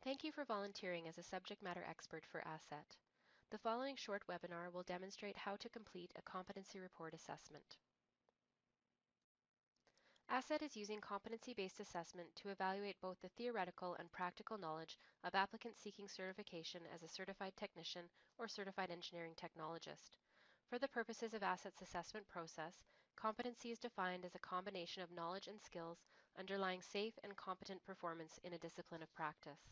Thank you for volunteering as a subject matter expert for ASSET. The following short webinar will demonstrate how to complete a competency report assessment. ASSET is using competency-based assessment to evaluate both the theoretical and practical knowledge of applicants seeking certification as a certified technician or certified engineering technologist. For the purposes of ASSET's assessment process, competency is defined as a combination of knowledge and skills underlying safe and competent performance in a discipline of practice.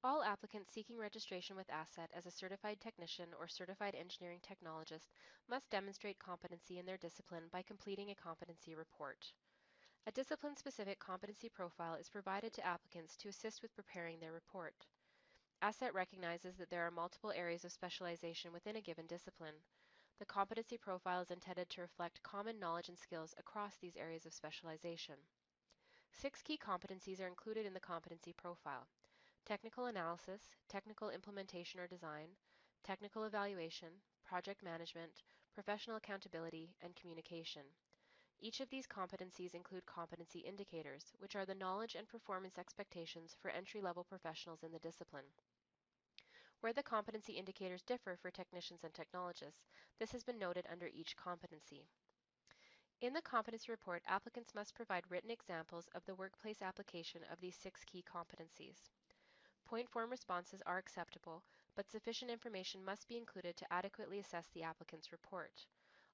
All applicants seeking registration with ASSET as a certified technician or certified engineering technologist must demonstrate competency in their discipline by completing a competency report. A discipline-specific competency profile is provided to applicants to assist with preparing their report. ASSET recognizes that there are multiple areas of specialization within a given discipline. The competency profile is intended to reflect common knowledge and skills across these areas of specialization. 6 key competencies are included in the competency profile: technical analysis, technical implementation or design, technical evaluation, project management, professional accountability, and communication. Each of these competencies include competency indicators, which are the knowledge and performance expectations for entry-level professionals in the discipline. Where the competency indicators differ for technicians and technologists, this has been noted under each competency. In the competency report, applicants must provide written examples of the workplace application of these 6 key competencies. Point form responses are acceptable, but sufficient information must be included to adequately assess the applicant's report.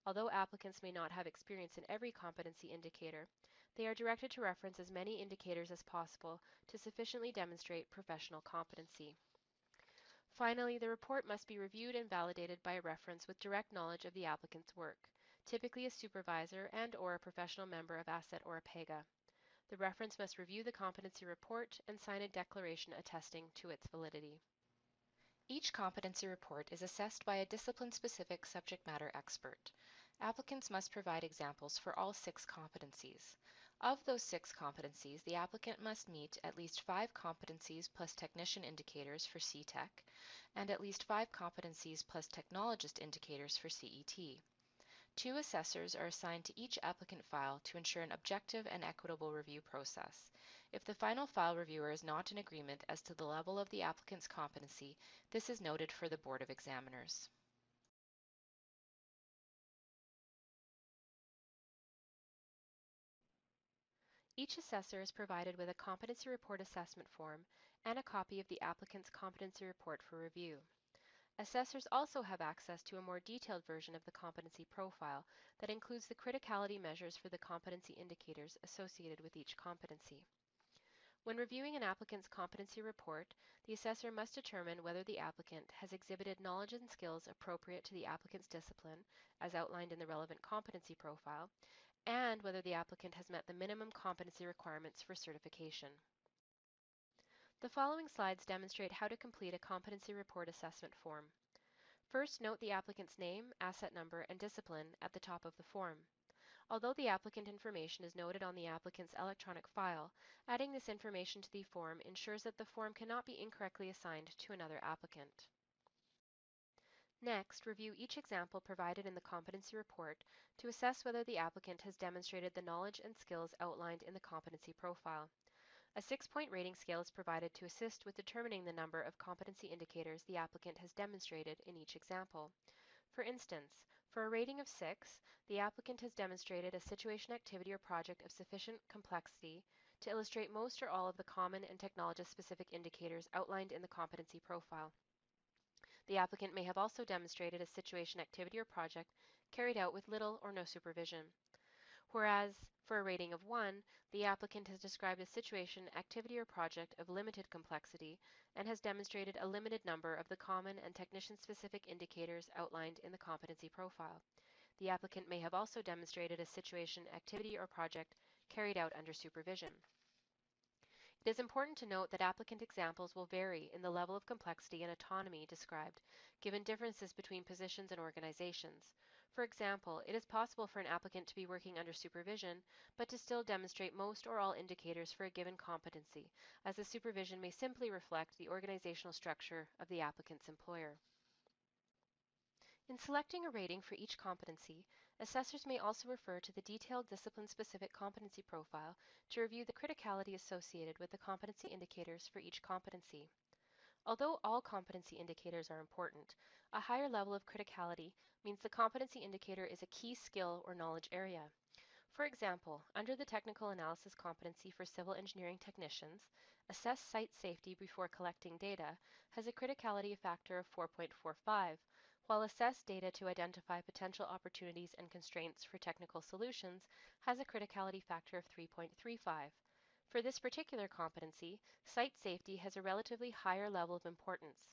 Although applicants may not have experience in every competency indicator, they are directed to reference as many indicators as possible to sufficiently demonstrate professional competency. Finally, the report must be reviewed and validated by a reference with direct knowledge of the applicant's work, typically a supervisor and/or a professional member of ASSET or APEGA. The reference must review the competency report and sign a declaration attesting to its validity. Each competency report is assessed by a discipline-specific subject matter expert. Applicants must provide examples for all 6 competencies. Of those 6 competencies, the applicant must meet at least 5 competencies plus technician indicators for CTEC, and at least 5 competencies plus technologist indicators for CET. 2 assessors are assigned to each applicant file to ensure an objective and equitable review process. If the final file reviewer is not in agreement as to the level of the applicant's competency, this is noted for the Board of Examiners. Each assessor is provided with a competency report assessment form and a copy of the applicant's competency report for review. Assessors also have access to a more detailed version of the competency profile that includes the criticality measures for the competency indicators associated with each competency. When reviewing an applicant's competency report, the assessor must determine whether the applicant has exhibited knowledge and skills appropriate to the applicant's discipline, as outlined in the relevant competency profile, and whether the applicant has met the minimum competency requirements for certification. The following slides demonstrate how to complete a competency report assessment form. First, note the applicant's name, asset number, and discipline at the top of the form. Although the applicant information is noted on the applicant's electronic file, adding this information to the form ensures that the form cannot be incorrectly assigned to another applicant. Next, review each example provided in the competency report to assess whether the applicant has demonstrated the knowledge and skills outlined in the competency profile. A 6-point rating scale is provided to assist with determining the number of competency indicators the applicant has demonstrated in each example. For instance, for a rating of 6, the applicant has demonstrated a situation, activity, or project of sufficient complexity to illustrate most or all of the common and technologist-specific indicators outlined in the competency profile. The applicant may have also demonstrated a situation, activity, or project carried out with little or no supervision. Whereas, for a rating of 1, the applicant has described a situation, activity, or project of limited complexity and has demonstrated a limited number of the common and technician-specific indicators outlined in the competency profile. The applicant may have also demonstrated a situation, activity, or project carried out under supervision. It is important to note that applicant examples will vary in the level of complexity and autonomy described, given differences between positions and organizations. For example, it is possible for an applicant to be working under supervision, but to still demonstrate most or all indicators for a given competency, as the supervision may simply reflect the organizational structure of the applicant's employer. In selecting a rating for each competency, Assessors may also refer to the detailed discipline-specific competency profile to review the criticality associated with the competency indicators for each competency. Although all competency indicators are important, a higher level of criticality means the competency indicator is a key skill or knowledge area. For example, under the technical analysis competency for civil engineering technicians, assess site safety before collecting data has a criticality factor of 4.45, while assess data to identify potential opportunities and constraints for technical solutions has a criticality factor of 3.35. For this particular competency, site safety has a relatively higher level of importance.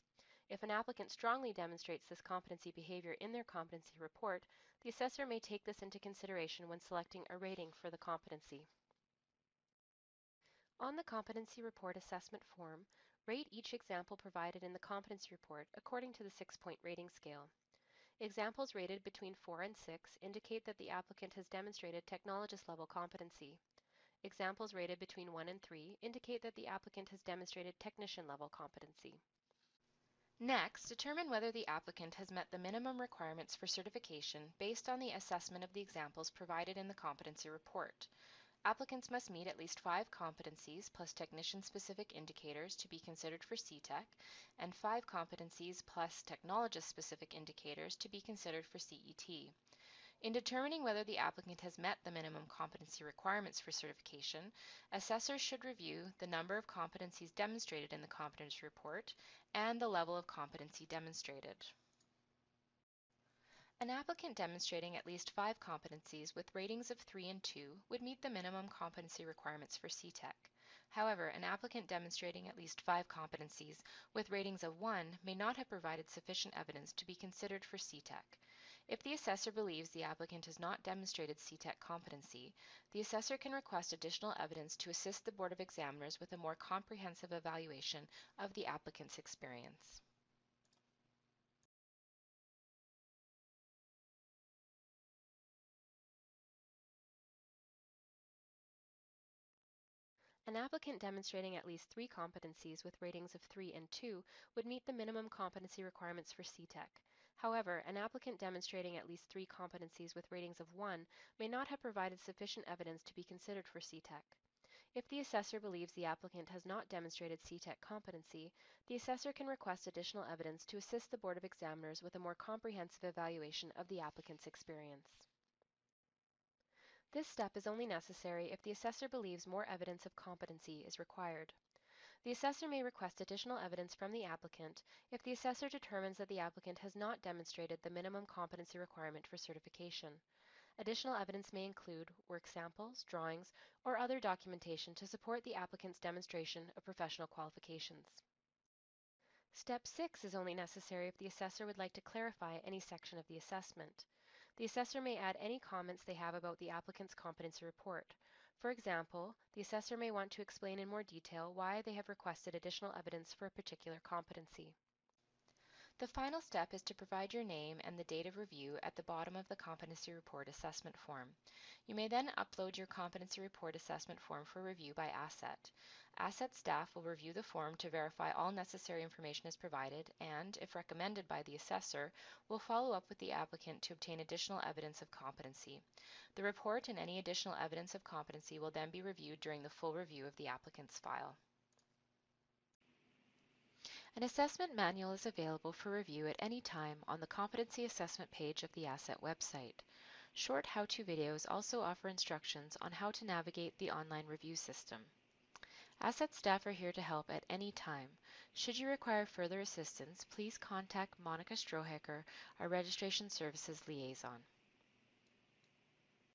If an applicant strongly demonstrates this competency behavior in their competency report, the assessor may take this into consideration when selecting a rating for the competency. On the Competency Report assessment form, rate each example provided in the competency report according to the 6-point rating scale. Examples rated between 4 and 6 indicate that the applicant has demonstrated technologist level competency. Examples rated between 1 and 3 indicate that the applicant has demonstrated technician level competency. Next, determine whether the applicant has met the minimum requirements for certification based on the assessment of the examples provided in the competency report. Applicants must meet at least 5 competencies plus technician-specific indicators to be considered for CTEC, and 5 competencies plus technologist-specific indicators to be considered for CET. In determining whether the applicant has met the minimum competency requirements for certification, assessors should review the number of competencies demonstrated in the competency report and the level of competency demonstrated. An applicant demonstrating at least 5 competencies with ratings of 3 and 2 would meet the minimum competency requirements for CTEC. However, an applicant demonstrating at least 5 competencies with ratings of 1 may not have provided sufficient evidence to be considered for CTEC. If the assessor believes the applicant has not demonstrated CTEC competency, the assessor can request additional evidence to assist the Board of Examiners with a more comprehensive evaluation of the applicant's experience. An applicant demonstrating at least 3 competencies with ratings of 3 and 2 would meet the minimum competency requirements for CTEC. However, an applicant demonstrating at least 3 competencies with ratings of 1 may not have provided sufficient evidence to be considered for CTEC. If the assessor believes the applicant has not demonstrated CTEC competency, the assessor can request additional evidence to assist the Board of Examiners with a more comprehensive evaluation of the applicant's experience. This step is only necessary if the assessor believes more evidence of competency is required. The assessor may request additional evidence from the applicant if the assessor determines that the applicant has not demonstrated the minimum competency requirement for certification. Additional evidence may include work samples, drawings, or other documentation to support the applicant's demonstration of professional qualifications. Step 6 is only necessary if the assessor would like to clarify any section of the assessment. The assessor may add any comments they have about the applicant's competency report. For example, the assessor may want to explain in more detail why they have requested additional evidence for a particular competency. The final step is to provide your name and the date of review at the bottom of the Competency Report assessment form. You may then upload your Competency Report assessment form for review by Asset. Asset staff will review the form to verify all necessary information is provided and, if recommended by the assessor, will follow up with the applicant to obtain additional evidence of competency. The report and any additional evidence of competency will then be reviewed during the full review of the applicant's file. An assessment manual is available for review at any time on the Competency Assessment page of the Asset website. Short how-to videos also offer instructions on how to navigate the online review system. Asset staff are here to help at any time. Should you require further assistance, please contact Monica Strohacker, our Registration Services Liaison.